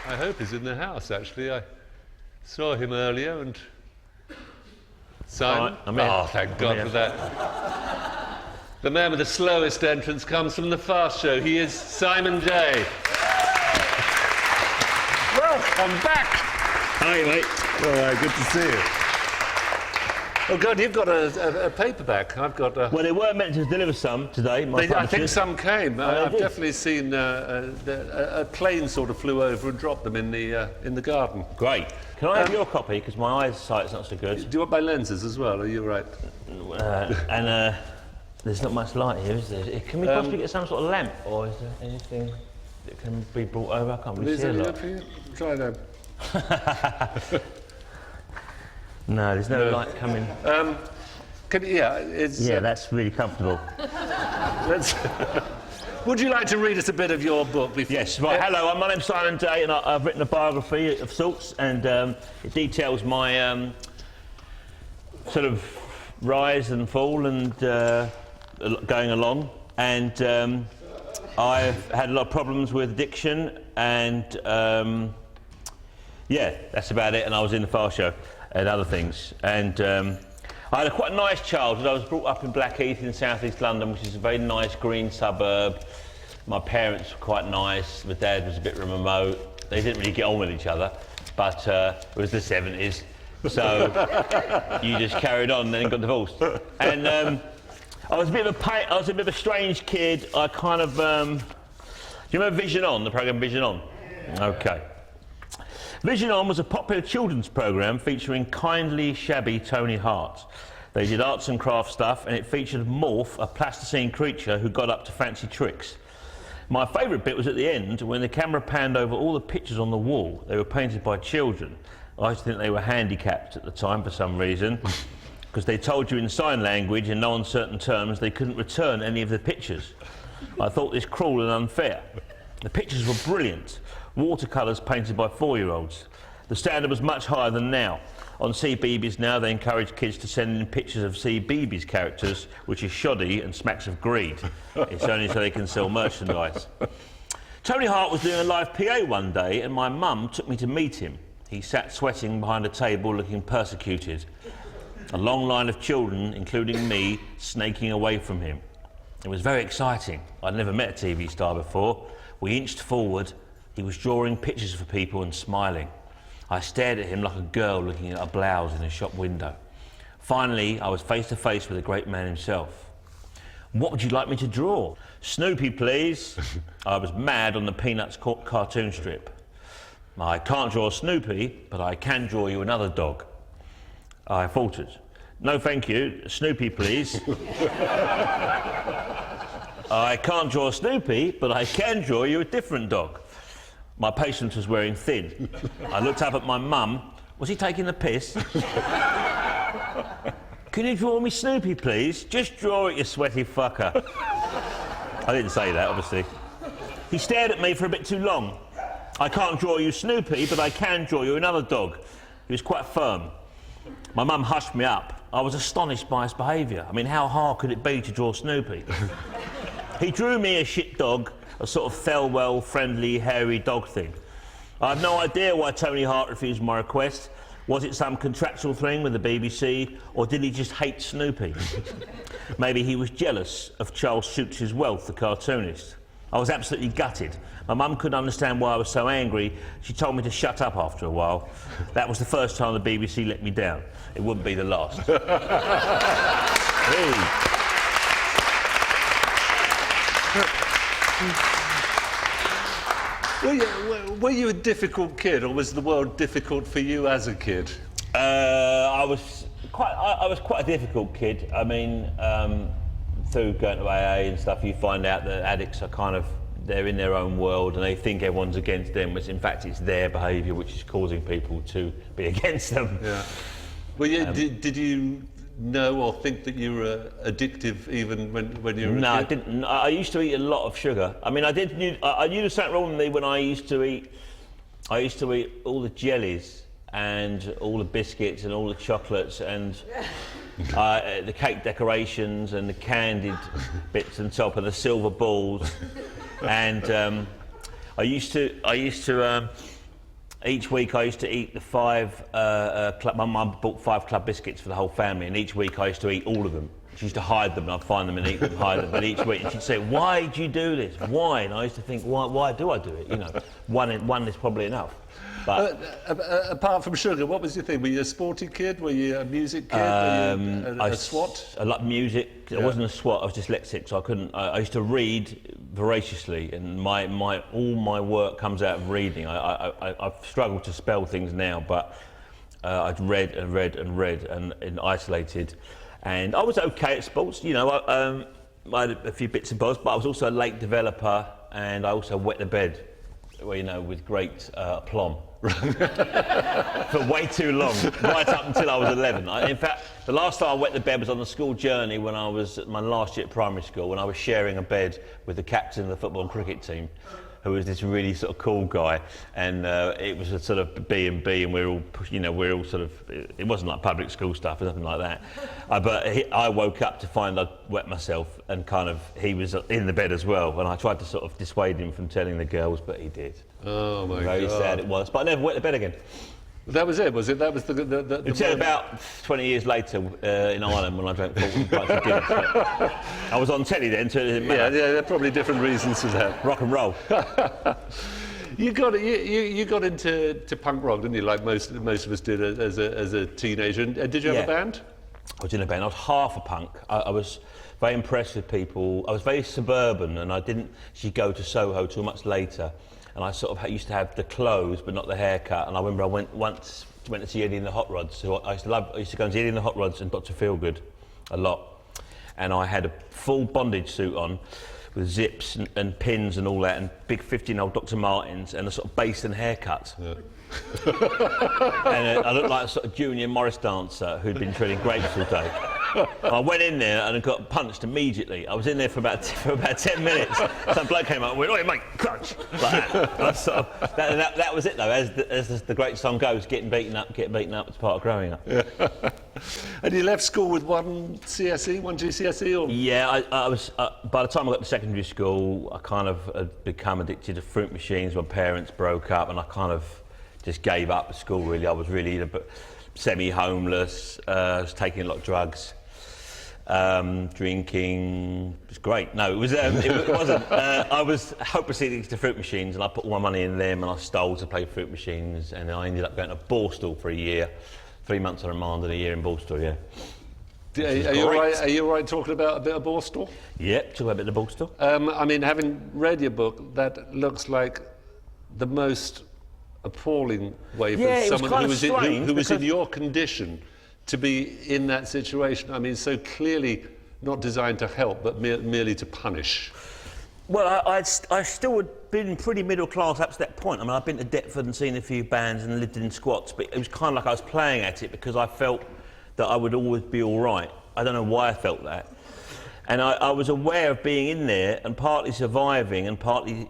I hope he's in the house, actually. I saw him earlier and... Simon? Right, oh, thank God for that. The man with the slowest entrance comes from the Fast Show. He is Simon J. Welcome back. Hi, mate. Oh, good to see you. Oh, God, you've got a paperback. I've got a... Well, they were meant to deliver some today. I think some came. I've did. definitely seen a plane sort of flew over and dropped them in the garden. Great. Can I have your copy? Because my eyesight's not so good. Do you want my lenses as well? Are you right? There's not much light here, is there? Can we possibly get some sort of lamp? Or is there anything that can be brought over? I can't really see a lot. For you? Try them. No, there's no light coming. That's really comfortable. Would you like to read us a bit of your book? Yes, right. Hello, my name's Simon Day, and I've written a biography of sorts, and it details my sort of rise and fall and going along. And I've had a lot of problems with addiction, and yeah, that's about it. And I was in the Fast Show and other things. And I had a quite nice childhood. I was brought up in Blackheath in South East London, which is a very nice green suburb. My parents were quite nice. My dad was a bit remote. They didn't really get on with each other, but it was the 70s. So you just carried on and then got divorced. And I was a bit of a strange kid. I kind of, do you remember Vision On, the programme Vision On? Okay. Vision On was a popular children's programme featuring kindly, shabby Tony Hart. They did arts and crafts stuff, and it featured Morph, a plasticine creature who got up to fancy tricks. My favourite bit was at the end, when the camera panned over all the pictures on the wall. They were painted by children. I used to think they were handicapped at the time for some reason, because they told you in sign language, in no uncertain terms, they couldn't return any of the pictures. I thought this cruel and unfair. The pictures were brilliant. Watercolours painted by 4-year-olds. The standard was much higher than now. On CBeebies now, they encourage kids to send in pictures of CBeebies characters, which is shoddy and smacks of greed. It's only so they can sell merchandise. Tony Hart was doing a live PA one day, and my mum took me to meet him. He sat sweating behind a table, looking persecuted. A long line of children, including me, snaking away from him. It was very exciting. I'd never met a TV star before. We inched forward. He was drawing pictures for people and smiling. I stared at him like a girl looking at a blouse in a shop window. Finally, I was face to face with the great man himself. What would you like me to draw? Snoopy, please. I was mad on the Peanuts cartoon strip. I can't draw Snoopy, but I can draw you another dog. I faltered. No, thank you. Snoopy, please. I can't draw Snoopy, but I can draw you a different dog. My patience was wearing thin. I looked up at my mum. Was he taking the piss? Can you draw me Snoopy, please? Just draw it, you sweaty fucker. I didn't say that, obviously. He stared at me for a bit too long. I can't draw you Snoopy, but I can draw you another dog. He was quite firm. My mum hushed me up. I was astonished by his behaviour. I mean, how hard could it be to draw Snoopy? He drew me a shit dog, a sort of Thelwell, friendly, hairy dog thing. I have no idea why Tony Hart refused my request. Was it some contractual thing with the BBC, or did he just hate Snoopy? Maybe he was jealous of Charles Schultz's wealth, the cartoonist. I was absolutely gutted. My mum couldn't understand why I was so angry. She told me to shut up after a while. That was the first time the BBC let me down. It wouldn't be the last. Hey. Were you a difficult kid, or was the world difficult for you as a kid? I was quite a difficult kid. I mean, through going to AA and stuff, you find out that addicts are they're in their own world and they think everyone's against them, which in fact it's their behaviour which is causing people to be against them. Yeah. Well, did you know or think that you were addictive even when you were a kid? No, I didn't. I used to eat a lot of sugar. I mean, I knew there was something wrong with me when I used to eat all the jellies and all the biscuits and all the chocolates and the cake decorations and the candied bits on top of the silver balls. And I used to Each week I used to eat the my mum bought 5 club biscuits for the whole family, and each week I used to eat all of them. She used to hide them, and I'd find them and eat them, hide them. But each week, and she'd say, "Why do you do this? Why?" And I used to think, "Why do I do it? You know, one is probably enough." But apart from sugar, what was your thing? Were you a sporty kid? Were you a music kid? Were you a swat? I liked music. I wasn't a swat. I was dyslexic, so I couldn't. I used to read voraciously, and all my work comes out of reading. I've struggled to spell things now, but I'd read and isolated, and I was okay at sports. You know, I had a few bits and bobs, but I was also a late developer, and I also wet the bed, well, you know, with great aplomb. For way too long, right up until I was 11. In fact, the last time I wet the bed was on the school journey when I was at my last year at primary school, when I was sharing a bed with the captain of the football and cricket team, who was this really sort of cool guy, and it was a sort of B&B, and we're all sort of, it wasn't like public school stuff or nothing like that. But I woke up to find I'd wet myself, and kind of he was in the bed as well, and I tried to sort of dissuade him from telling the girls, but he did. Oh my God. Very sad it was, but I never wet the bed again. That was it, was it? That was the Until about 20 years later in Ireland when I drank 40 pints of Guinness. I was on telly then, so it didn't matter. Yeah, there are probably different reasons for that. Rock and roll. You got into punk rock, didn't you? Like most of us did as a teenager. And did you have a band? I was in a band. I was half a punk. I was very impressed with people. I was very suburban, and I didn't actually go to Soho till much later. And I sort of used to have the clothes, but not the haircut. And I remember I went to see Eddie and the Hot Rods. So I used to go and see Eddie and the Hot Rods and Dr. Feelgood a lot. And I had a full bondage suit on with zips and pins and all that, and big 15-year-old Dr. Martens, and a sort of bass and haircut. Yeah. And I looked like a sort of junior Morris dancer who'd been treading grapes all day. I went in there and I got punched immediately. I was in there for about 10 minutes. Some bloke came up and went, "Oi, mate, crunch!" Like that. That was it, though. As the great song goes, getting beaten up is part of growing up. Yeah. And you left school with one GCSE, or? Yeah, I was. By the time I got to secondary school, I kind of had become addicted to fruit machines. My parents broke up, and I kind of just gave up at school. Really, I was really semi-homeless. I was taking a lot of drugs. Drinking. It was great. No, it wasn't. I was hopelessly addicted to fruit machines, and I put all my money in them, and I stole to play fruit machines, and I ended up going to Borstal for a year, 3 months on remand and a year in Borstal. Yeah. Are you all right talking about a bit of Borstal? Yep, talk about a bit of Borstal. I mean, having read your book, that looks like the most appalling way for someone who was in your condition to be in that situation. I mean, so clearly not designed to help, but merely to punish. Well, I still had been pretty middle class up to that point. I mean, I'd been to Deptford and seen a few bands and lived in squats, but it was kind of like I was playing at it because I felt that I would always be all right. I don't know why I felt that. And I was aware of being in there and partly surviving, and partly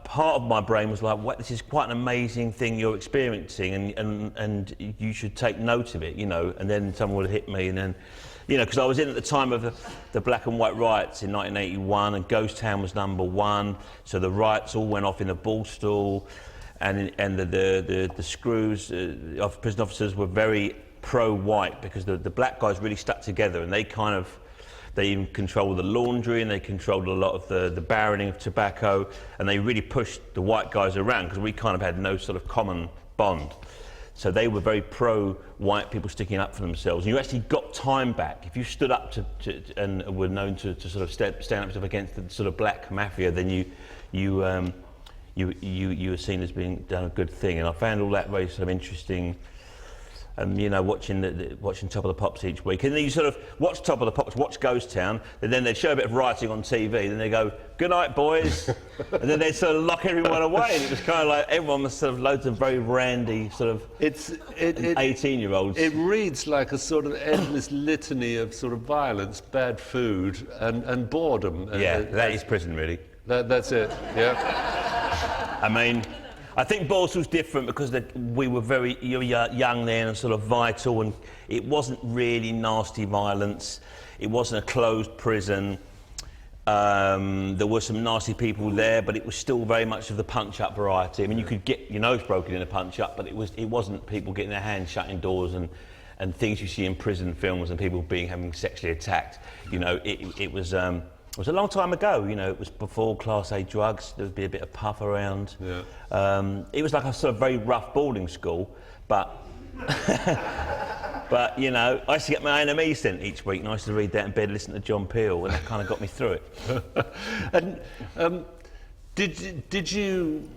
part of my brain was like, "What? This is quite an amazing thing you're experiencing, and you should take note of it, you know." And then someone would hit me, and then, you know, because I was in at the time of the black and white riots in 1981, and Ghost Town was #1, so the riots all went off in the Borstal, and the screws of prison officers were very pro-white because the black guys really stuck together, and they even controlled the laundry, and they controlled a lot of the barreling of tobacco, and they really pushed the white guys around because we kind of had no sort of common bond. So they were very pro-white people sticking up for themselves. And you actually got time back. If you stood up and were known to sort of stand up against the sort of black mafia, then you were seen as being done a good thing. And I found all that very sort of interesting. You know, watching Top of the Pops each week, and then you sort of watch Top of the Pops, watch Ghost Town, and then they'd show a bit of writing on TV, then they go, "Good night, boys," and then they'd sort of lock everyone away, and it was kind of like everyone was sort of loads of very randy sort of 18-year-olds. It reads like a sort of endless litany of sort of violence, bad food, and boredom. Yeah, that is prison, really. That's it. Yeah. I mean, I think Borstal's different because we were very young then and sort of vital, and it wasn't really nasty violence. It wasn't a closed prison. There were some nasty people there, but it was still very much of the punch-up variety. I mean, you could get your nose broken in a punch-up, but it wasn't people getting their hands shut indoors and things you see in prison films and people having sexually attacked. You know, it was a long time ago. You know, it was before Class A drugs. There would be a bit of puff around. Yeah. It was like a sort of very rough boarding school, but. But, you know, I used to get my A&E sent each week, and I used to read that in bed, listen to John Peel, and that kind of got me through it. And did you,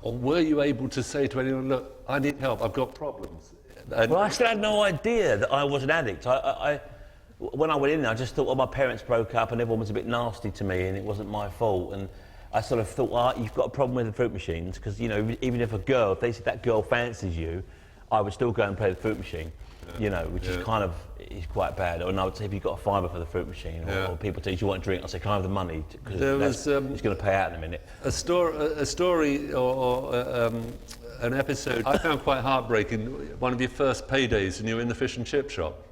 or were you able to say to anyone, look, I need help, I've got problems? Well, I still had no idea that I was an addict. When I went in there, I just thought, my parents broke up and everyone was a bit nasty to me and it wasn't my fault. And I sort of thought, you've got a problem with the fruit machines, because, you know, even if if they said that girl fancies you, I would still go and play the fruit machine. You know, which is quite bad. Or I would say, have you got a fibre for the fruit machine? Or people tell you, do you want a drink? I'll say, can I have the money? Because it's going to pay out in a minute. A story or an episode I found quite heartbreaking. One of your first paydays, and you were in the fish and chip shop.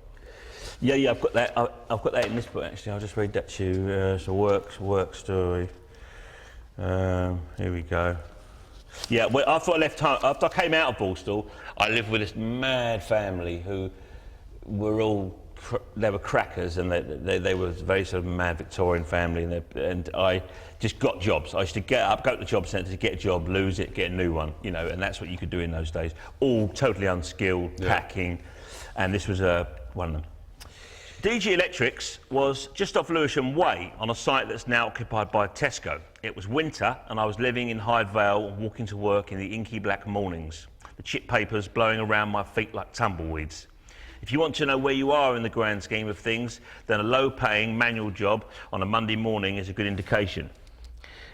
Yeah, I've got that. I've got that in this book actually. I'll just read that to you. It's a work story. Here we go. Yeah, well, after I came out of Borstal, I lived with this mad family who were they were crackers, and they were a very sort of mad Victorian family, and I just got jobs. I used to get up, go to the job centre to get a job, lose it, get a new one, you know, and that's what you could do in those days. All totally unskilled, packing, and this was one of them. DG Electrics was just off Lewisham Way on a site that's now occupied by Tesco. It was winter and I was living in Hyde Vale and walking to work in the inky black mornings, the chip papers blowing around my feet like tumbleweeds. If you want to know where you are in the grand scheme of things, then a low-paying manual job on a Monday morning is a good indication.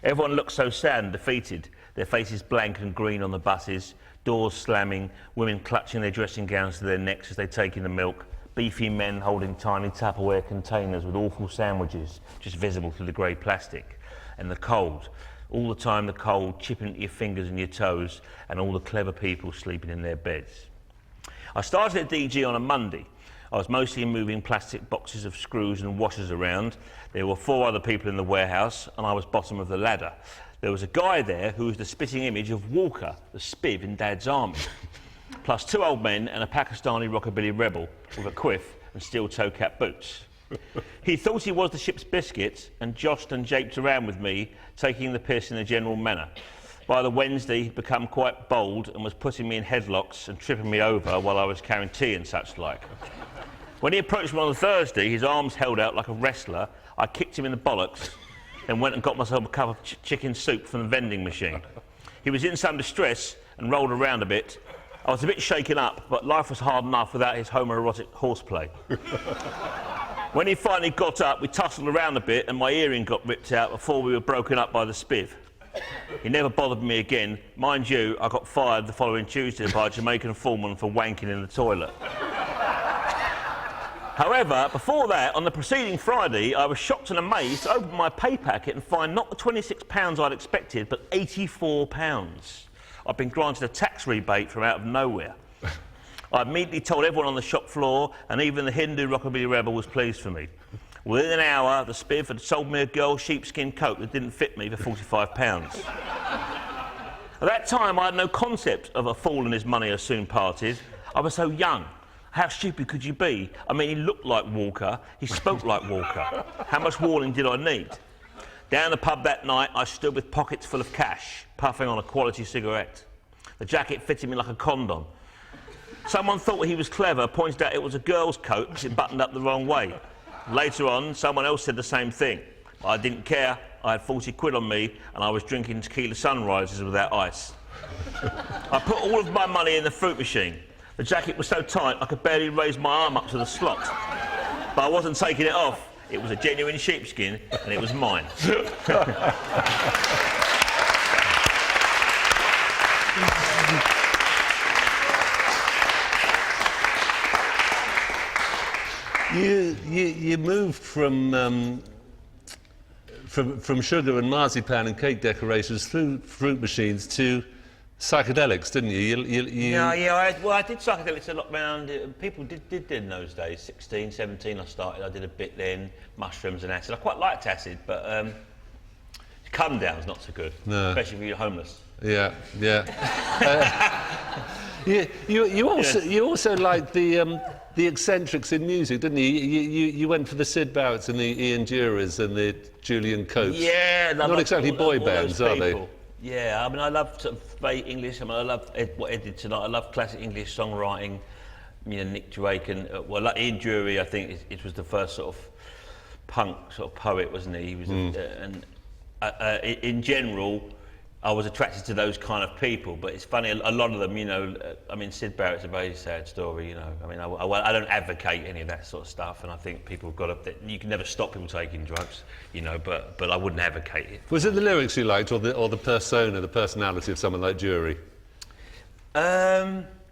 Everyone looks so sad and defeated, their faces blank and green on the buses, doors slamming, women clutching their dressing gowns to their necks as they take in the milk, beefy men holding tiny Tupperware containers with awful sandwiches just visible through the grey plastic. And the cold, all the time the cold chipping at your fingers and your toes, and all the clever people sleeping in their beds. I started at DG on a Monday. I was mostly moving plastic boxes of screws and washers around. There were 4 other people in the warehouse and I was bottom of the ladder. There was a guy there who was the spitting image of Walker, the spiv in Dad's army. Plus 2 old men and a Pakistani rockabilly rebel with a quiff and steel toe-cap boots. He thought he was the ship's biscuit and joshed and japed around with me, taking the piss in a general manner. By the Wednesday, he'd become quite bold and was putting me in headlocks and tripping me over while I was carrying tea and such like. When he approached me on the Thursday, his arms held out like a wrestler, I kicked him in the bollocks and went and got myself a cup of chicken soup from the vending machine. He was in some distress and rolled around a bit. I was a bit shaken up, but life was hard enough without his homoerotic horseplay. When he finally got up, we tussled around a bit and my earring got ripped out before we were broken up by the spiv. He never bothered me again. Mind you, I got fired the following Tuesday by a Jamaican foreman for wanking in the toilet. However, before that, on the preceding Friday, I was shocked and amazed to open my pay packet and find not the £26 I'd expected, but £84. I'd been granted a tax rebate from out of nowhere. I immediately told everyone on the shop floor, and even the Hindu rockabilly rebel was pleased for me. Within an hour, the spiv had sold me a girl's sheepskin coat that didn't fit me for £45. At that time, I had no concept of a fool and his money are soon parted. I was so young. How stupid could you be? I mean, he looked like Walker, he spoke like Walker. How much warning did I need? Down the pub that night, I stood with pockets full of cash, puffing on a quality cigarette. The jacket fitted me like a condom. Someone thought he was clever, pointed out it was a girl's coat because it buttoned up the wrong way. Later on, someone else said the same thing. I didn't care. I had 40 quid on me and I was drinking tequila sunrises without ice. I put all of my money in the fruit machine. The jacket was so tight I could barely raise my arm up to the slot. But I wasn't taking it off. It was a genuine sheepskin and it was mine. You moved from sugar and marzipan and cake decorations through fruit machines to psychedelics, didn't you? No, yeah, I did psychedelics a lot around. People did in those days. 16, 17 I started. I did a bit then, mushrooms and acid. I quite liked acid, but come down's not so good, especially if you're homeless. Yeah. You also liked the eccentrics in music, didn't you? You went for the Syd Barretts and the Ian Dury's and the Julian Coates. Yeah, not exactly boy bands, are they? Yeah, I mean, I love sort of fake English. I mean, I love what Ed did tonight. I love classic English songwriting. You know, Nick Drake and like Ian Dury. I think it was the first sort of punk sort of poet, wasn't he? He was, in general, I was attracted to those kind of people. But it's funny, a lot of them, you know. I mean, Syd Barrett's a very sad story. You know, I mean, I don't advocate any of that sort of stuff, and I think people have got to. You can never stop people taking drugs, you know. But I wouldn't advocate it. Was it the lyrics you liked, or the persona, the personality of someone like Dury?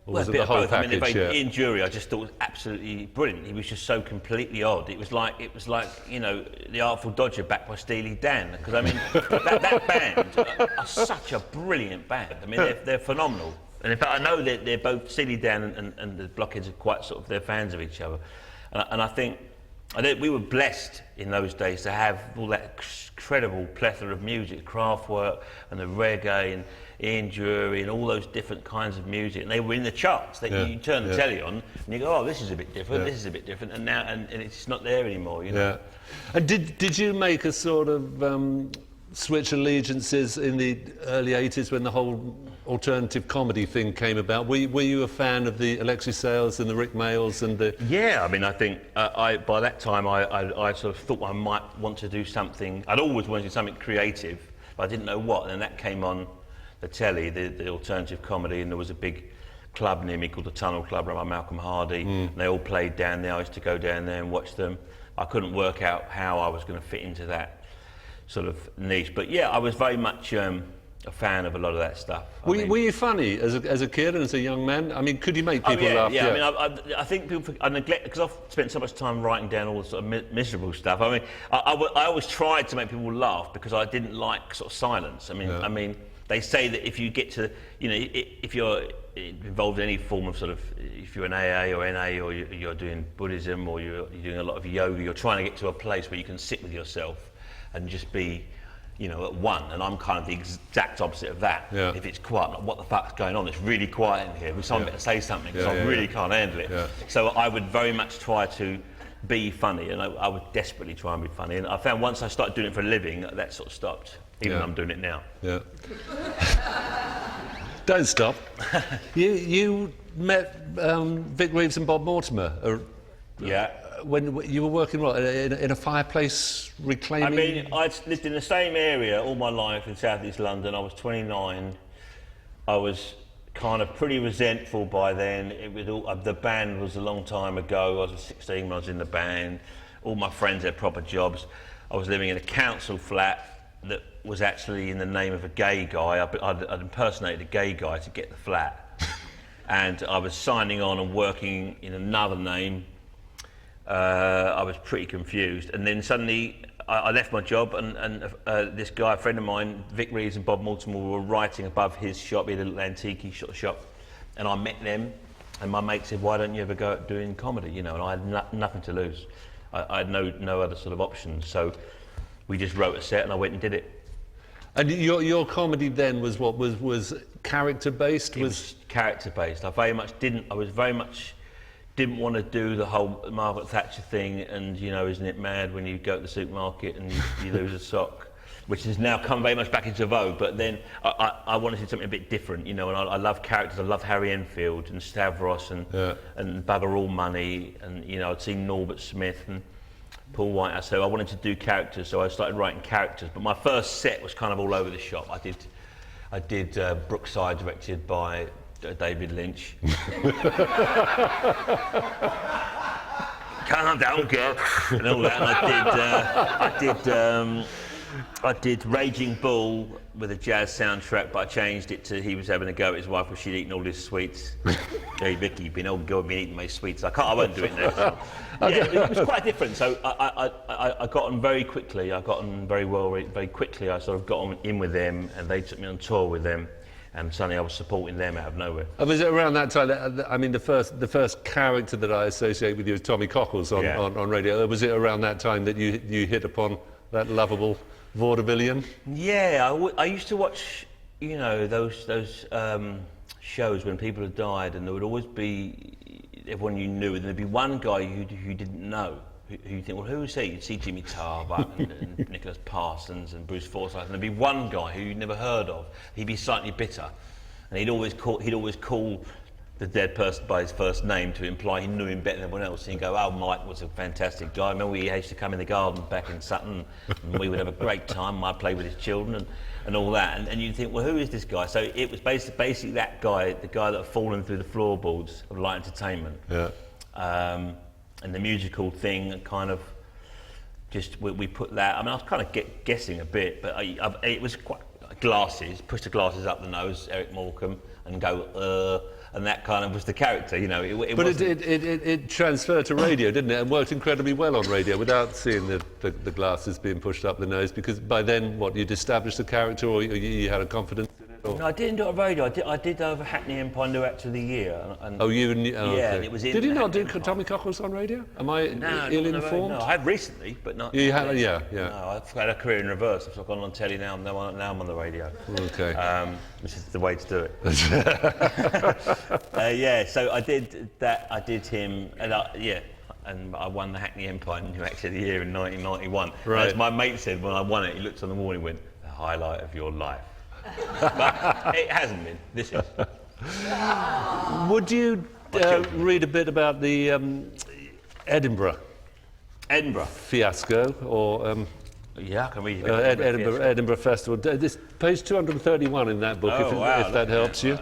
Or was it the whole package? I mean, Ian Dury, I just thought was absolutely brilliant. He was just so completely odd. It was like you know, the Artful Dodger backed by Steely Dan. Because I mean, that band are such a brilliant band. I mean, they're phenomenal. And in fact, I know they're both Steely Dan and the Blockheads are quite sort of they're fans of each other. And I think we were blessed in those days to have all that incredible plethora of music, Kraftwerk and the reggae and Ian Dury and all those different kinds of music, and they were in the charts. You turn the telly on and you go, oh, this is a bit different, this is a bit different, and now and it's not there anymore, you know. Yeah. And did you make a sort of switch allegiances in the early 80s when the whole alternative comedy thing came about? Were you a fan of the Alexei Sales and the Rick Mayalls and the... Yeah, I mean, I think by that time I sort of thought I might want to do something. I'd always wanted to do something creative, but I didn't know what, and then that came on the telly, the alternative comedy, and there was a big club near me called the Tunnel Club run by Malcolm Hardy, and they all played down there. I used to go down there and watch them. I couldn't work out how I was going to fit into that sort of niche, but yeah, I was very much a fan of a lot of that stuff. Were you funny as a kid and as a young man? I mean, could you make people laugh? Yeah, I mean, I think people, I neglect, because I've spent so much time writing down all the sort of miserable stuff. I mean, I always tried to make people laugh because I didn't like sort of silence. I mean, they say that if you get to, you know, if you're involved in any form of sort of, if you're an AA or NA or you're doing Buddhism or you're doing a lot of yoga, you're trying to get to a place where you can sit with yourself and just be, you know, at one. And I'm kind of the exact opposite of that. Yeah. If it's quiet, like, what the fuck's going on? It's really quiet in here. Someone better say something because I really can't handle it. Yeah. So I would very much try to be funny, and I would desperately try and be funny. And I found once I started doing it for a living, that sort of stopped. Even though I'm doing it now. Yeah. Don't stop. You met Vic Reeves and Bob Mortimer. When you were working in a fireplace reclaiming. I mean, I'd lived in the same area all my life in South East London. I was 29. I was kind of pretty resentful by then. It was all, the band was a long time ago. I was 16 when I was in the band. All my friends had proper jobs. I was living in a council flat that was actually in the name of a gay guy. I'd impersonated a gay guy to get the flat. And I was signing on and working in another name. I was pretty confused. And then suddenly I left my job and this guy, a friend of mine, Vic Reeves and Bob Mortimer, were writing above his shop. He had a little antique shop. And I met them. And my mate said, why don't you ever go out doing comedy? You know, and I had nothing to lose. I had no other sort of options. So we just wrote a set and I went and did it. And your comedy then was what was character based? It was character based. I very much didn't want to do the whole Margaret Thatcher thing and, you know, isn't it mad when you go to the supermarket and you lose a sock, which has now come very much back into vogue. But then I wanted to do something a bit different, you know, and I love characters. I love Harry Enfield and Stavros and Bugger All Money, and, you know, I'd seen Norbert Smith and Paul Whitehouse, so I wanted to do characters, so I started writing characters. But my first set was kind of all over the shop. I did Brookside, directed by David Lynch. Calm down, girl, and all that. And I did Raging Bull with a jazz soundtrack, but I changed it to he was having a go at his wife because she'd eaten all his sweets. Hey Vicky, you've been old girl, been eating my sweets. I won't do it now. Yeah, it was quite different. So I got on very quickly. I got on very well, very quickly. I sort of got on in with them, and they took me on tour with them. and suddenly I was supporting them out of nowhere. And was it around that time that, I mean, the first character that I associate with you is Tommy Cockles on radio. Was it around that time that you hit upon that lovable vaudevillian? Yeah, I used to watch, you know, those shows when people had died, and there would always be everyone you knew, and there'd be one guy who didn't know, who you think, well, who is he? You'd see Jimmy Tarbuck and Nicholas Parsons and Bruce Forsyth, and there'd be one guy who you'd never heard of. He'd be slightly bitter, and he'd always call the dead person by his first name to imply he knew him better than everyone else. And he'd go, oh, Mike was a fantastic guy. I remember he used to come in the garden back in Sutton, and we would have a great time. I'd play with his children and all that. And you'd think, well, who is this guy? So it was basically that guy, the guy that had fallen through the floorboards of light entertainment. Yeah. And the musical thing kind of just, we put that, I mean, I was kind of guessing a bit, but it was quite glasses, push the glasses up the nose, Eric Morecambe, and go, and that kind of was the character, you know. But it transferred to radio, didn't it? And worked incredibly well on radio without seeing the glasses being pushed up the nose, because by then, what, you'd established the character, or you had a confidence in it? Or? No, I didn't do it on radio. I did over Hackney Empire New Actor of the Year. Oh, you and yeah, okay. And it was in. Did you not do Empire. Tommy Cockles on radio? Am I ill-informed? No, I have recently, but not. You have, yeah. No, I've had a career in reverse. I've gone on telly now. Now I'm on the radio. Okay. Which is the way to do it. Yeah, so I did that. I did him, and I won the Hackney Empire New Actor of the Year in 1991. Right. As my mate said when I won it, he looked on the wall and went, "The highlight of your life." But it hasn't been. This is. Would you read a bit about the Edinburgh Fiasco, or yeah, I can read it. Edinburgh Festival? This page 231 in that book, if that helps you.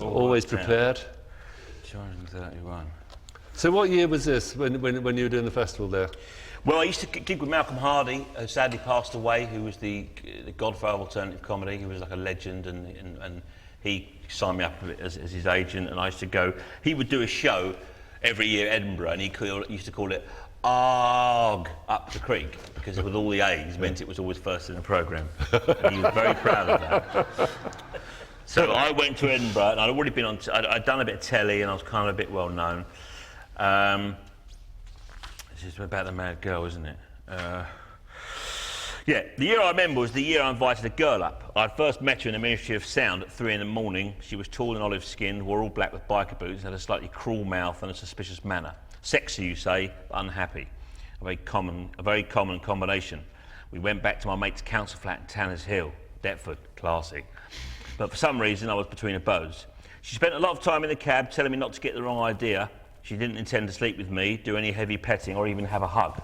Always prepared. 231. So what year was this when you were doing the festival there? Well, I used to gig with Malcolm Hardy, who sadly passed away, who was the godfather of alternative comedy. He was like a legend, and he signed me up as his agent, and I used to go. He would do a show every year at Edinburgh, and he used to call it Arg Up the Creek, because with all the A's meant it was always first in the programme. He was very proud of that. So I went to Edinburgh, and I'd already been on. I'd done a bit of telly, and I was kind of a bit well known. This is about the mad girl, isn't it? Yeah, the year I remember was the year I invited a girl up. I'd first met her in the Ministry of Sound at 3 in the morning. She was tall and olive-skinned, wore all black with biker boots, had a slightly cruel mouth and a suspicious manner. Sexy, you say, but unhappy. A very common combination. We went back to my mate's council flat in Tanners Hill, Deptford, classy. But for some reason, I was between her bows. She spent a lot of time in the cab telling me not to get the wrong idea. She didn't intend to sleep with me, do any heavy petting, or even have a hug.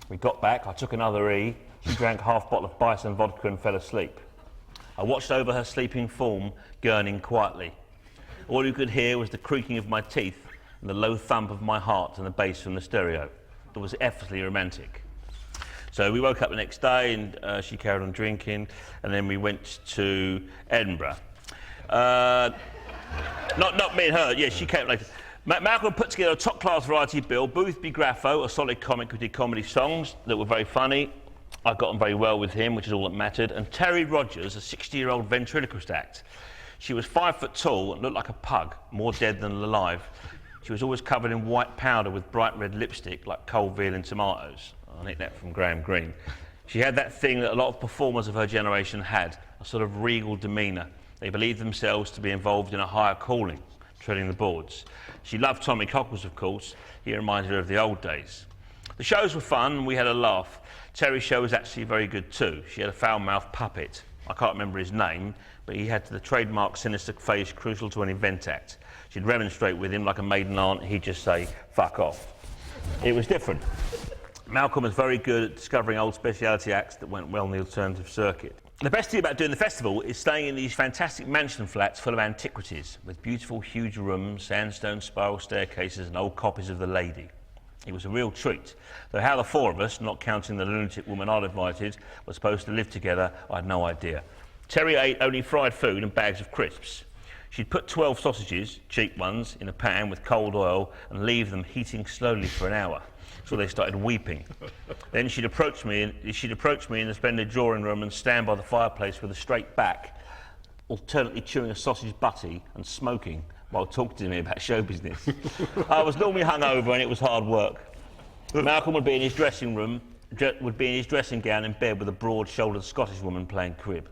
We got back, I took another E. She drank half a bottle of Bison vodka and fell asleep. I watched over her sleeping form, gurning quietly. All you could hear was the creaking of my teeth and the low thump of my heart and the bass from the stereo. It was effortlessly romantic. So we woke up the next day, and she carried on drinking, and then we went to Edinburgh. Not me and her, yeah, she came later. Malcolm put together a top-class variety bill. Boothby Graffo, a solid comic who did comedy songs that were very funny. I got on very well with him, which is all that mattered. And Terry Rogers, a 60-year-old ventriloquist act. She was 5 foot tall and looked like a pug, more dead than alive. She was always covered in white powder with bright red lipstick, like cold veal and tomatoes. I nicked that from Graham Greene. She had that thing that a lot of performers of her generation had, a sort of regal demeanour. They believed themselves to be involved in a higher calling, treading the boards. She loved Tommy Cockles, of course. He reminded her of the old days. The shows were fun, and we had a laugh. Terry's show was actually very good too. She had a foul-mouthed puppet. I can't remember his name, but he had the trademark sinister face crucial to an event act. She'd remonstrate with him like a maiden aunt, he'd just say, fuck off. It was different. Malcolm was very good at discovering old speciality acts that went well in the alternative circuit. The best thing about doing the festival is staying in these fantastic mansion flats full of antiquities, with beautiful huge rooms, sandstone spiral staircases and old copies of The Lady. It was a real treat, though how the four of us, not counting the lunatic woman I'd invited, were supposed to live together, I had no idea. Terry ate only fried food and bags of crisps. She'd put 12 sausages, cheap ones, in a pan with cold oil and leave them heating slowly for an hour. So they started weeping. Then she'd approach me in the splendid drawing room and stand by the fireplace with a straight back, alternately chewing a sausage butty and smoking while talking to me about show business. I was normally hungover and it was hard work. Malcolm would be in his dressing room, would be in his dressing gown in bed with a broad-shouldered Scottish woman playing crib.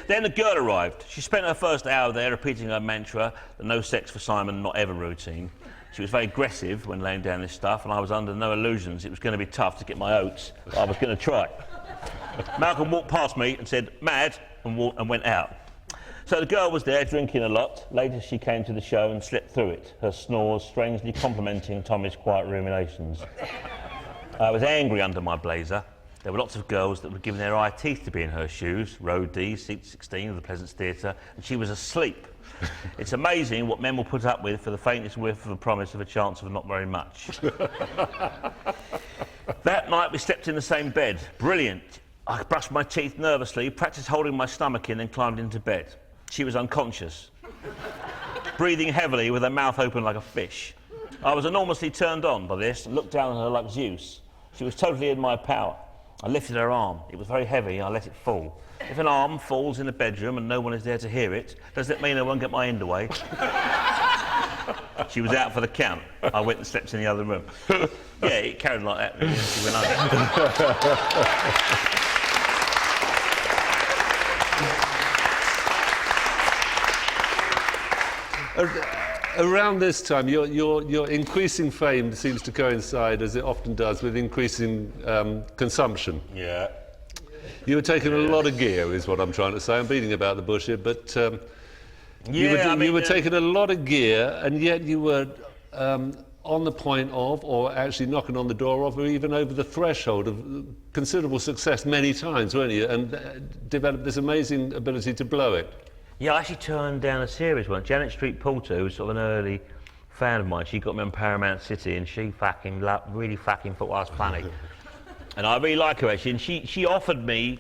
Then the girl arrived. She spent her first hour there repeating her mantra, the no sex for Simon, not ever routine. She was very aggressive when laying down this stuff, and I was under no illusions it was going to be tough to get my oats, but I was going to try. Malcolm walked past me and said, "Mad," and went out. So the girl was there drinking a lot. Later she came to the show and slept through it, her snores strangely complementing Tommy's quiet ruminations. I was angry under my blazer. There were lots of girls that were giving their eye teeth to be in her shoes, row D, seat 16 of the Pleasance Theatre, and she was asleep. It's amazing what men will put up with for the faintest whiff of a promise of a chance of not very much. That night we slept in the same bed. Brilliant. I brushed my teeth nervously, practiced holding my stomach in and climbed into bed. She was unconscious, breathing heavily with her mouth open like a fish. I was enormously turned on by this and looked down on her like Zeus. She was totally in my power. I lifted her arm. It was very heavy and I let it fall. If an arm falls in a bedroom and no one is there to hear it, does that mean I won't get my end away? She was out for the count. I went and slept in the other room. Yeah, it carried on like that. And she went under. Around this time, your increasing fame seems to coincide, as it often does, with increasing consumption. Yeah. You were taking a lot of gear, is what I'm trying to say. I'm beating about the bush here, but you were taking a lot of gear, and yet you were on the point of, or actually knocking on the door of, or even over the threshold of considerable success many times, weren't you? And developed this amazing ability to blow it. Yeah, I actually turned down a series once. Janet Street Porter, who was sort of an early fan of mine, she got me on Paramount City and she really fucking thought I was funny. And I really like her actually. And she offered me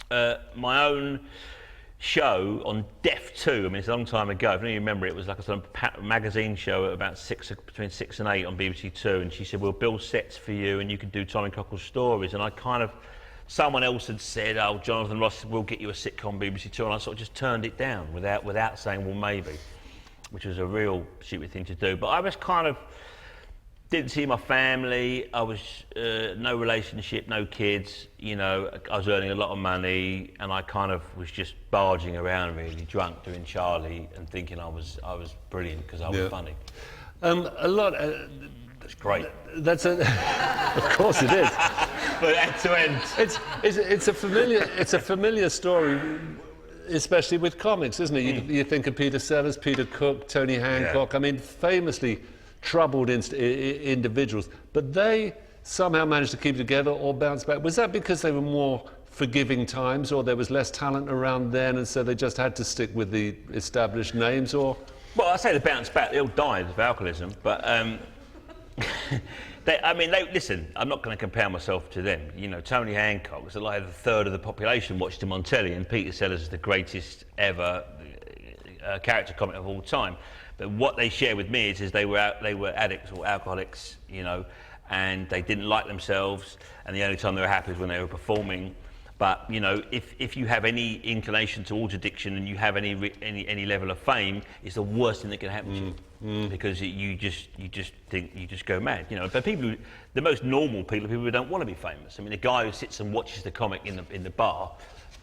my own show on Def 2. I mean, it's a long time ago. If you remember, it was like a sort of magazine show at about between 6 and 8 on BBC 2. And she said, "We'll build sets for you and you can do Tommy Cockle's stories." And I kind of, someone else had said, "Oh, Jonathan Ross will get you a sitcom BBC 2," and I sort of just turned it down without saying, "Well, maybe," which was a real stupid thing to do. But I was kind of, didn't see my family, I was no relationship, no kids, you know, I was earning a lot of money and I kind of was just barging around really, drunk, doing Charlie and thinking I was brilliant because I was funny. That's great. That's of course it is. But end to end. It's a familiar story, especially with comics, isn't it? You think of Peter Sellers, Peter Cook, Tony Hancock. I mean, famously troubled individuals, but they somehow managed to keep it together or bounce back. Was that because they were more forgiving times, or there was less talent around then, and so they just had to stick with the established names, or? Well, I say they bounced back. They all died of alcoholism, but. Listen, I'm not going to compare myself to them. You know, Tony Hancock was like a third of the population watched him on telly, and Peter Sellers is the greatest ever character comic of all time. But what they share with me is they were addicts or alcoholics, you know, and they didn't like themselves, and the only time they were happy was when they were performing. But you know, if you have any inclination towards addiction and you have any level of fame, it's the worst thing that can happen to you, because you just go mad. You know, but the most normal people who don't want to be famous. I mean, the guy who sits and watches the comic in the bar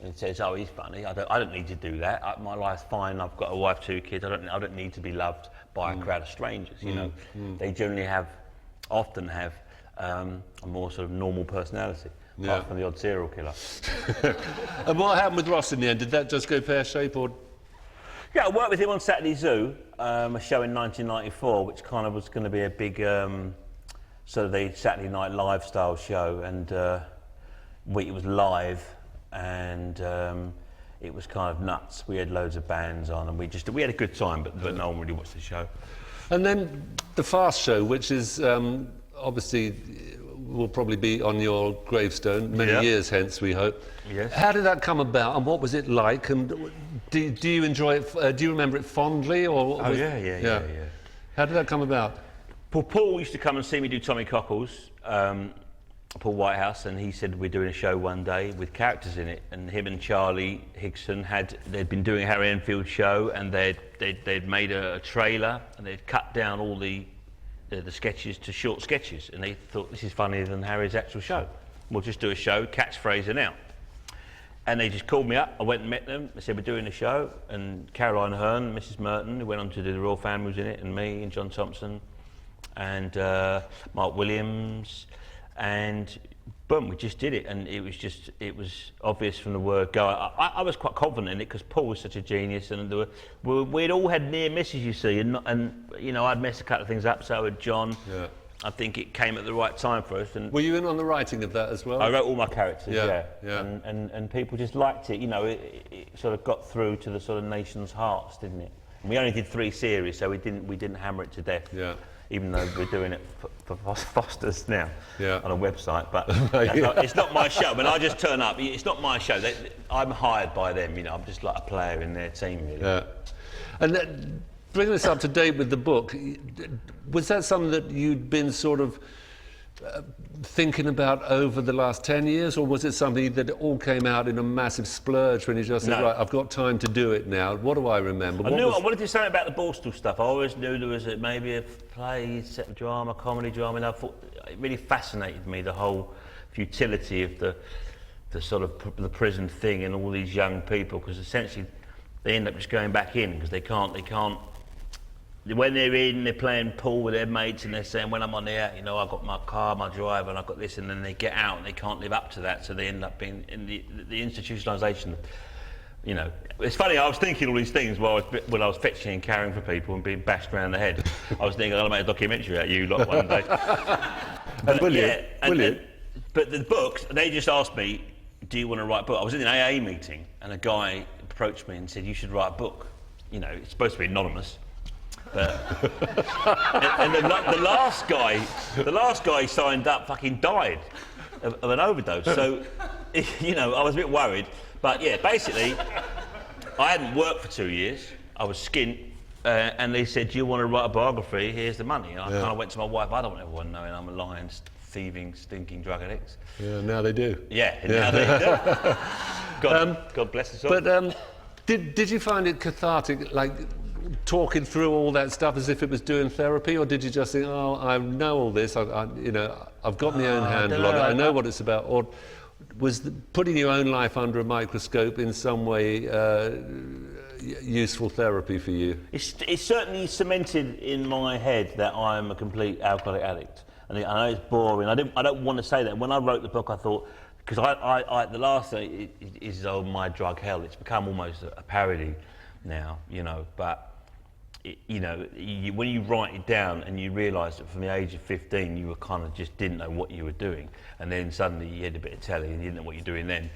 and says, "Oh, he's funny. I don't need to do that. My life's fine. I've got a wife, 2 kids. I don't need to be loved by a crowd of strangers." You know, they generally often have a more sort of normal personality. Apart from the odd serial killer. And what happened with Ross in the end? Did that just go pear-shaped, or? Yeah, I worked with him on Saturday Zoo, a show in 1994, which kind of was going to be a big sort of the Saturday Night Live style show, and it was live, and it was kind of nuts. We had loads of bands on, and we had a good time, but no one really watched the show. And then the Fast Show, which is obviously will probably be on your gravestone many years hence, we hope. Yes. How did that come about, and what was it like? And do you enjoy it? Do you remember it fondly, or? Yeah. How did that come about? Paul used to come and see me do Tommy Cockles, Paul Whitehouse, and he said we're doing a show one day with characters in it, and him and Charlie Higson they'd been doing a Harry Enfield show, and they'd made a trailer, and they'd cut down all the sketches to short sketches, and they thought, this is funnier than Harry's actual show. We'll just do a show, catchphrase and out. And they just called me up. I went and met them. They said, we're doing a show. And Caroline Aherne, Mrs. Merton, who went on to do The Royal Family, was in it, and me, and John Thompson, and Mark Williams. And boom, we just did it. And it was obvious from the word go. I was quite confident in it because Paul was such a genius. And we'd all had near misses, you see. And you know, I'd messed a couple of things up, so had John. Yeah. I think it came at the right time for us. And were you in on the writing of that as well? I wrote all my characters, yeah. Yeah. And people just liked it. You know, it sort of got through to the sort of nation's hearts, didn't it? And we only did 3 series, so we didn't hammer it to death. Yeah. Even though we're doing it for Foster's now on a website, but it's not my show. When I just turn up, it's not my show. I'm hired by them. You know, I'm just like a player in their team, really. Yeah. And bringing us up to date with the book, was that something that you'd been sort of thinking about over the last 10 years, or was it something that all came out in a massive splurge when you just said, right, I've got time to do it now? What do I remember? I wanted to do something about the Borstal stuff. I always knew there was maybe a play, set drama, comedy drama, and I thought it really fascinated me, the whole futility of the sort of the prison thing and all these young people, because essentially they end up just going back in because they can't. When they're in, they're playing pool with their mates and they're saying, when I'm on the out, you know, I've got my car, my driver, and I've got this, and then they get out and they can't live up to that, so they end up being in the institutionalisation. You know, it's funny, I was thinking all these things when I was fetching and carrying for people and being bashed around the head. I was thinking, I'll make a documentary out of you lot one day. Brilliant. But the books, they just asked me, do you want to write a book? I was in an AA meeting and a guy approached me and said, you should write a book. You know, it's supposed to be anonymous. And the last guy signed up fucking died of an overdose. So, you know, I was a bit worried. But yeah, basically, I hadn't worked for 2 years. I was skint, and they said, "Do you want to write a biography? Here's the money." And I kind of went to my wife. I don't want everyone knowing I'm a lying, thieving, stinking drug addict. Yeah, now they do. Now they do. God bless us all. But did you find it cathartic, like talking through all that stuff as if it was doing therapy, or did you just think, oh, I know all this, I've got my own handle on it, I know what it's about, or was putting your own life under a microscope in some way useful therapy for you? It's certainly cemented in my head that I'm a complete alcoholic addict, and I know it's boring. I don't want to say that. When I wrote the book, I thought, because I the last thing is my drug hell. It's become almost a parody now, you know, but when you write it down and you realise that from the age of 15 you were kind of just didn't know what you were doing, and then suddenly you had a bit of telly and you didn't know what you're doing then.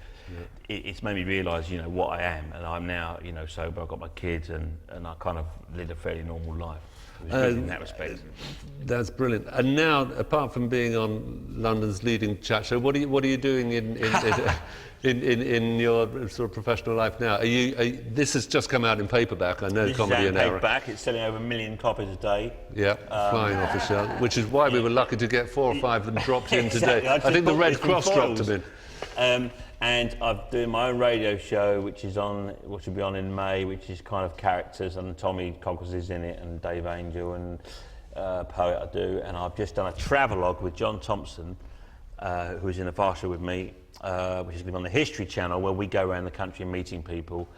Yeah. It's made me realise, you know, what I am, and I'm now, you know, sober. I've got my kids, and I kind of live a fairly normal life in that respect. That's brilliant. And now, apart from being on London's leading chat show, what are you doing in your sort of professional life now? This has just come out in paperback. I know this Comedy is an Hour. Paperback. It's selling over 1 million copies a day. Yeah, flying off the shelf. Which is why we were lucky to get 4 or 5 of them dropped in today. I think the Red Cross dropped them in. And I'm doing my own radio show, which will be on in May, which is kind of characters, and Tommy Coggles is in it, and Dave Angel, and Poet I do, and I've just done a travelogue with John Thompson, who's in a fast show with me, which is going to be on the History Channel, where we go around the country meeting people.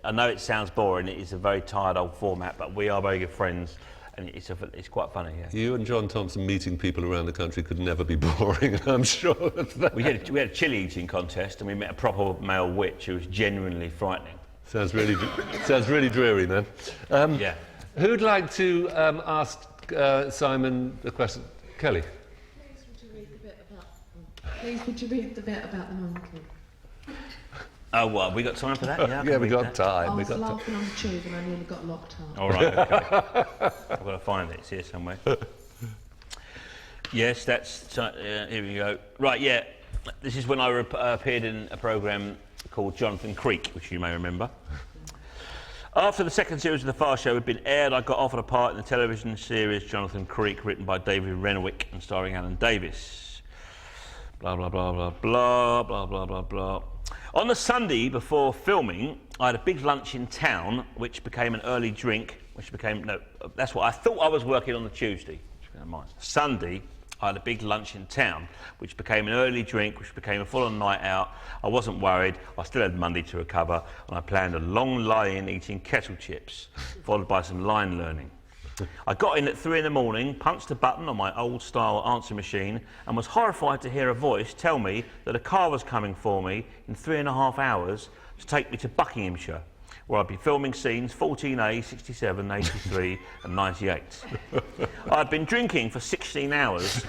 I know it sounds boring, it's a very tired old format, but we are very good friends. And it's quite funny, yeah. You and John Thompson meeting people around the country could never be boring, I'm sure of that. We had a chili eating contest, and we met a proper male witch who was genuinely frightening. Sounds really dreary, then. Yeah. Who'd like to ask Simon the question? Kelly. Please would you read the bit about the monkey? Oh, well, have we got time for that? Yeah, we got time. I was laughing on the tube and I nearly got locked up. All right, okay. I've got to find it. It's here somewhere. Yes, here we go. Right, yeah. This is when I appeared in a programme called Jonathan Creek, which you may remember. After the second series of The Far Show had been aired, I got offered a part in the television series Jonathan Creek, written by David Renwick and starring Alan Davis. Blah, blah, blah, blah, blah, blah, blah, blah, blah. On the Sunday before filming, I had a big lunch in town, which became an early drink, that's what I thought I was working on the Tuesday. Sunday, I had a big lunch in town, which became an early drink, which became a full-on night out. I wasn't worried, I still had Monday to recover, and I planned a long lie-in eating kettle chips, followed by some line learning. I got in at 3 in the morning, punched a button on my old-style answer machine, and was horrified to hear a voice tell me that a car was coming for me in 3.5 hours to take me to Buckinghamshire, where I'd be filming scenes 14A, 67, 83 and 98. I'd been drinking for 16 hours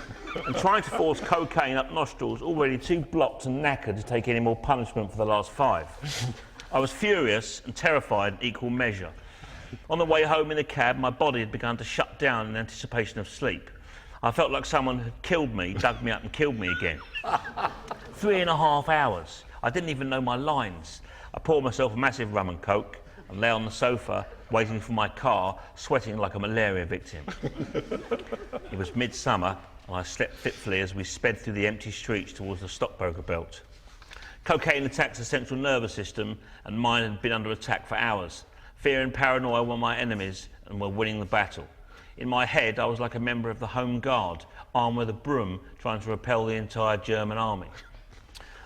and trying to force cocaine up nostrils, already too blocked and knackered to take any more punishment for the last 5. I was furious and terrified in equal measure. On the way home in the cab, my body had begun to shut down in anticipation of sleep. I felt like someone had killed me, dug me up and killed me again. 3.5 hours. I didn't even know my lines. I poured myself a massive rum and coke and lay on the sofa waiting for my car, sweating like a malaria victim. It was midsummer and I slept fitfully as we sped through the empty streets towards the stockbroker belt. Cocaine attacks the central nervous system and mine had been under attack for hours. Fear and paranoia were my enemies and were winning the battle. In my head, I was like a member of the Home Guard, armed with a broom, trying to repel the entire German army.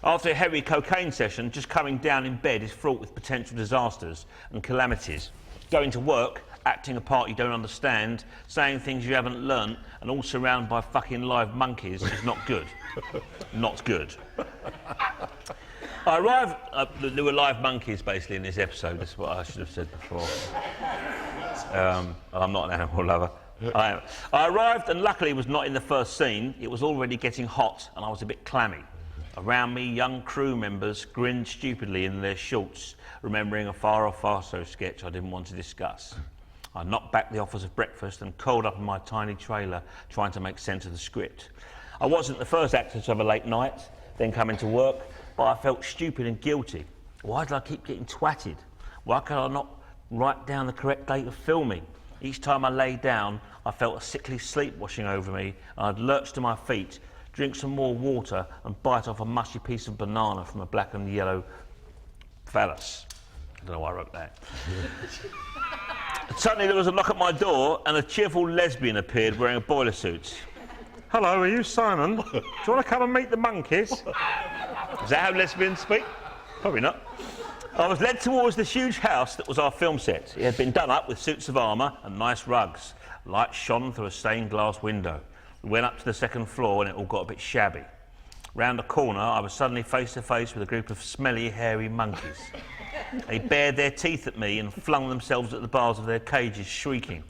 After a heavy cocaine session, just coming down in bed is fraught with potential disasters and calamities. Going to work, acting a part you don't understand, saying things you haven't learnt, and all surrounded by fucking live monkeys is not good. Not good. I arrived, there were live monkeys basically in this episode, that's what I should have said before. I'm not an animal lover. I arrived and luckily was not in the first scene. It was already getting hot and I was a bit clammy. Around me, young crew members grinned stupidly in their shorts, remembering a far-off Fiasco sketch I didn't want to discuss. I knocked back the offers of breakfast and curled up in my tiny trailer, trying to make sense of the script. I wasn't the first actor to have a late night, then come into work, but I felt stupid and guilty. Why did I keep getting twatted? Why could I not write down the correct date of filming? Each time I lay down, I felt a sickly sleep washing over me, and I'd lurch to my feet, drink some more water, and bite off a mushy piece of banana from a black and yellow phallus. I don't know why I wrote that. Suddenly there was a knock at my door, and a cheerful lesbian appeared wearing a boiler suit. Hello, are you Simon? Do you want to come and meet the monkeys? Is that how lesbians speak? Probably not. I was led towards the huge house that was our film set. It had been done up with suits of armour and nice rugs. Light shone through a stained glass window. We went up to the second floor and it all got a bit shabby. Round a corner, I was suddenly face to face with a group of smelly, hairy monkeys. They bared their teeth at me and flung themselves at the bars of their cages, shrieking.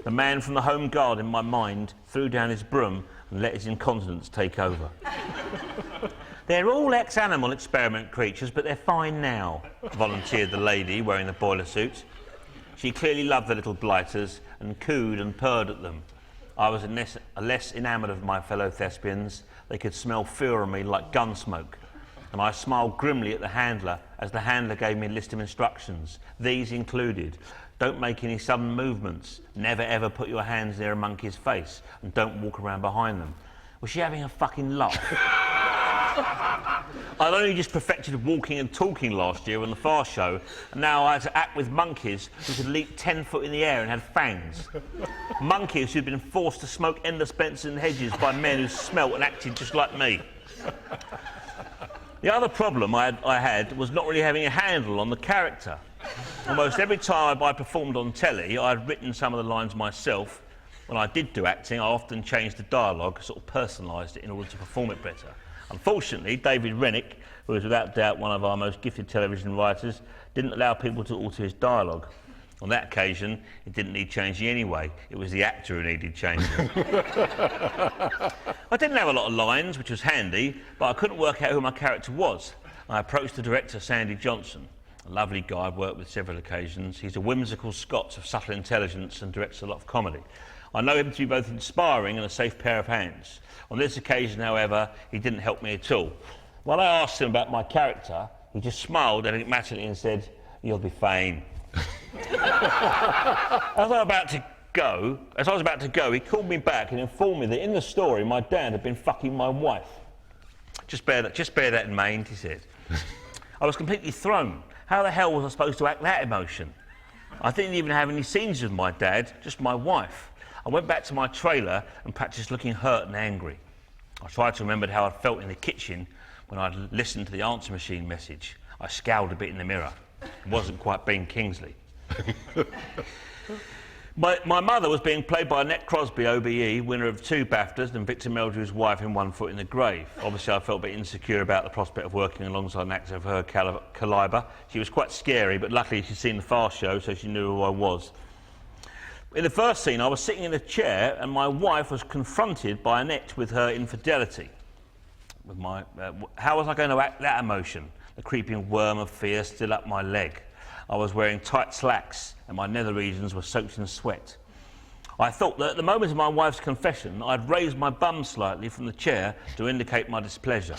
The man from the Home Guard in my mind threw down his broom and let his incontinence take over. They're all ex-animal experiment creatures, but they're fine now, volunteered the lady wearing the boiler suit. She clearly loved the little blighters and cooed and purred at them. I was less enamoured of my fellow thespians. They could smell fear on me like gun smoke. And I smiled grimly at the handler as the handler gave me a list of instructions. These included: don't make any sudden movements, never ever put your hands near a monkey's face, and don't walk around behind them. Was she having a fucking laugh? I'd only just perfected walking and talking last year on the Far Show, and now I had to act with monkeys who could leap 10 foot in the air and had fangs. Monkeys who'd been forced to smoke endless Benson hedges by men who smelt and acted just like me. The other problem I had was not really having a handle on the character. Almost every time I performed on telly, I had written some of the lines myself. When I did do acting, I often changed the dialogue, sort of personalised it in order to perform it better. Unfortunately, David Rennick, who is without doubt one of our most gifted television writers, didn't allow people to alter his dialogue. On that occasion, it didn't need changing anyway. It was the actor who needed changing. I didn't have a lot of lines, which was handy, but I couldn't work out who my character was. I approached the director, Sandy Johnson, a lovely guy I've worked with several occasions. He's a whimsical Scot of subtle intelligence and directs a lot of comedy. I know him to be both inspiring and a safe pair of hands. On this occasion, however, he didn't help me at all. When I asked him about my character, he just smiled enigmatically and said, "You'll be fine." As I was about to go, he called me back and informed me that in the story, my dad had been fucking my wife. Just bear that in mind, he said. I was completely thrown. How the hell was I supposed to act that emotion? I didn't even have any scenes with my dad, just my wife. I went back to my trailer and practiced looking hurt and angry. I tried to remember how I felt in the kitchen when I'd listened to the answer machine message. I scowled a bit in the mirror. It wasn't quite Ben Kingsley. My mother was being played by Annette Crosby, OBE, winner of 2 BAFTAs, and Victor Meldrew's wife in One Foot in the Grave. Obviously, I felt a bit insecure about the prospect of working alongside an actor of her calibre. She was quite scary, but luckily she'd seen the Fast Show, so she knew who I was. In the first scene, I was sitting in a chair, and my wife was confronted by Annette with her infidelity. How was I going to act that emotion? The creeping worm of fear still up my leg. I was wearing tight slacks and my nether regions were soaked in sweat. I thought that at the moment of my wife's confession, I'd raised my bum slightly from the chair to indicate my displeasure.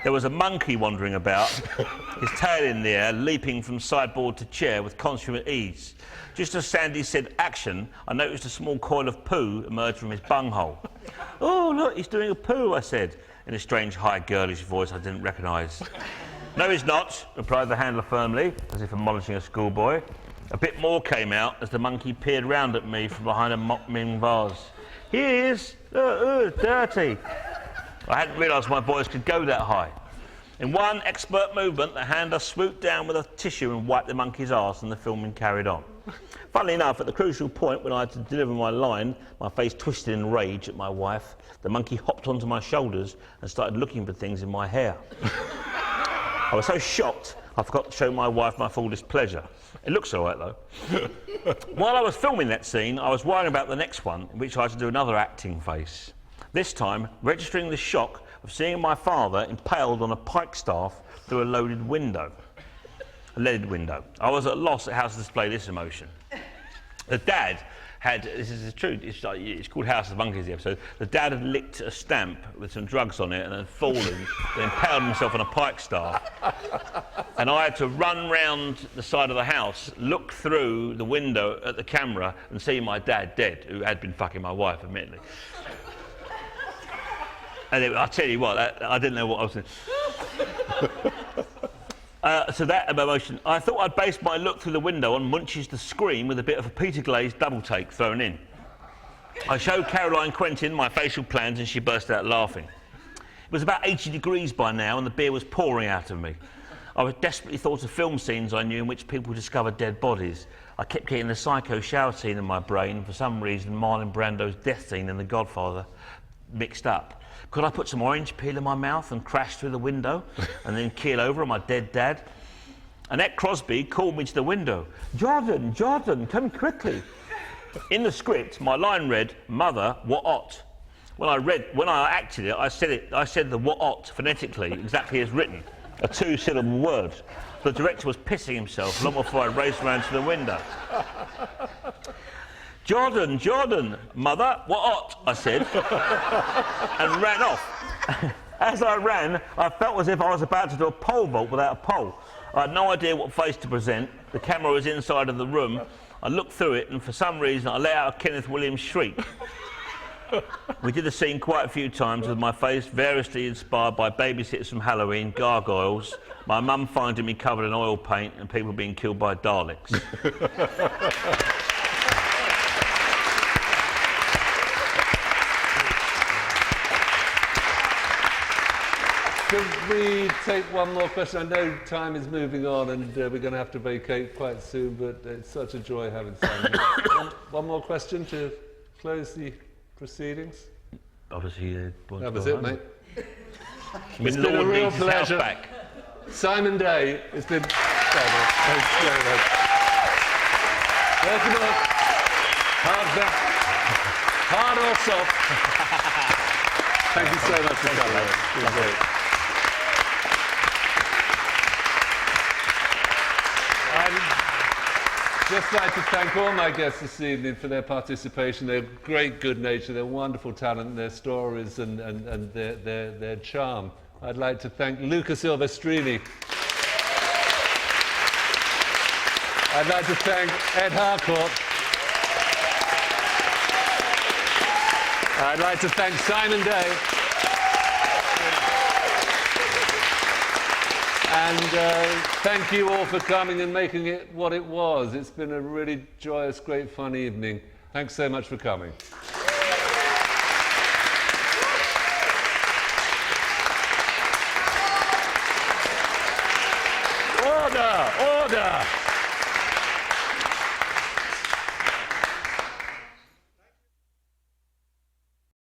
There was a monkey wandering about, his tail in the air, leaping from sideboard to chair with consummate ease. Just as Sandy said action, I noticed a small coil of poo emerge from his bunghole. "Oh, look, he's doing a poo," I said, in a strange, high, girlish voice I didn't recognise. "No, he's not," replied the handler firmly, as if admonishing a schoolboy. A bit more came out as the monkey peered round at me from behind a mock Ming vase. "Here he is! Dirty!" I hadn't realised my boys could go that high. In one expert movement, the handler swooped down with a tissue and wiped the monkey's arse, and the filming carried on. Funnily enough, at the crucial point when I had to deliver my line, my face twisted in rage at my wife, the monkey hopped onto my shoulders and started looking for things in my hair. I was so shocked, I forgot to show my wife my full displeasure. It looks all right, though. While I was filming that scene, I was worrying about the next one, in which I had to do another acting face. This time, registering the shock of seeing my father impaled on a pike staff through a leaded window. I was at a loss at how to display this emotion. The dad had, this is the truth, it's called House of Monkeys, the episode. The dad had licked a stamp with some drugs on it and had fallen, then impaled himself on a pike staff. And I had to run round the side of the house, look through the window at the camera and see my dad dead, who had been fucking my wife, admittedly. And I'll tell you what, I didn't know what I was doing. So that emotion, I thought I'd base my look through the window on Munch's The Scream with a bit of a Peter Glaze double take thrown in. I showed Caroline Quentin my facial plans and she burst out laughing. It was about 80 degrees by now and the beer was pouring out of me. I was desperately thought of film scenes I knew in which people discovered dead bodies. I kept getting the Psycho shower scene in my brain and for some reason Marlon Brando's death scene in The Godfather mixed up. Could I put some orange peel in my mouth and crash through the window and then keel over on my dead dad? Annette Crosby called me to the window. Jordan, come quickly." In the script, my line read, "Mother, what-ot?" When I acted it, I said the what-ot phonetically, exactly as written, a 2-syllable word. The director was pissing himself long before I raced round to the window. Jordan, mother, what-ot?" I said, and ran off. As I ran, I felt as if I was about to do a pole vault without a pole. I had no idea what face to present. The camera was inside of the room. I looked through it, and for some reason, I let out a Kenneth Williams shriek. We did the scene quite a few times with my face variously inspired by babysitters from Halloween, gargoyles, my mum finding me covered in oil paint, and people being killed by Daleks. Could we take one more question? I know time is moving on and we're going to have to vacate quite soon, but it's such a joy having Simon. One more question to close the proceedings? Obviously, that was it, mate. It's been a real pleasure. Simon Day, it's been... Thanks very much. Welcome up. Hard or soft. Thank you so much for coming. It was great. I'd just like to thank all my guests this evening for their participation, their great good nature, their wonderful talent, their stories and their charm. I'd like to thank Luca Silvestrini. I'd like to thank Ed Harcourt. I'd like to thank Simon Day. And thank you all for coming and making it what it was. It's been a really joyous, great, fun evening. Thanks so much for coming. Order! Order!